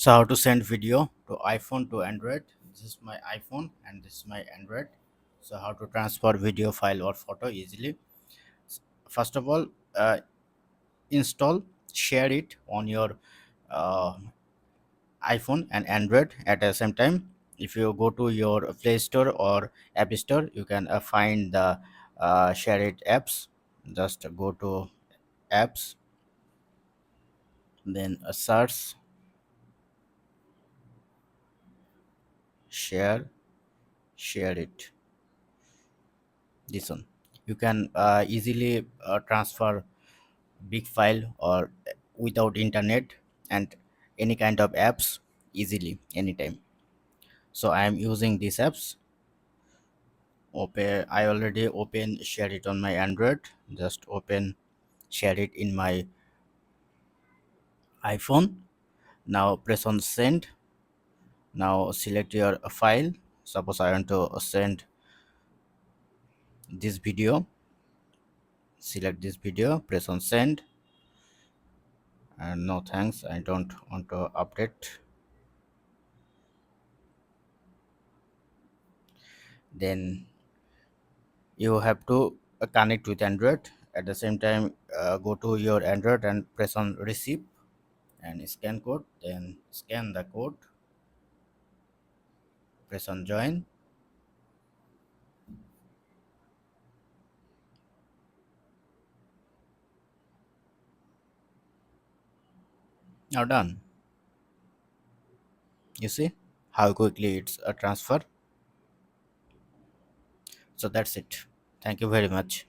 So how to send video to iPhone to Android. This is my iPhone and this is my Android. So how to transfer video file or photo easily. First of all, install Shareit on your uh, iPhone and Android at the same time. If you go to your Play Store or App Store, you can find the Shareit apps. Just go to apps, then search share it. This one you can easily transfer big file or without internet and any kind of apps easily anytime. So I am using these apps. Open, I already open share it on my Android. Just open share it in my iPhone. Now press on send. Now select your file. Suppose I want to send this video. Select this video, press on send, and no thanks, I don't want to update. Then you have to connect with Android. At the same time, go to your Android and press on receive and scan code, then scan the code, press on join. Now done. You see how quickly it's a transfer. So that's it. Thank you very much.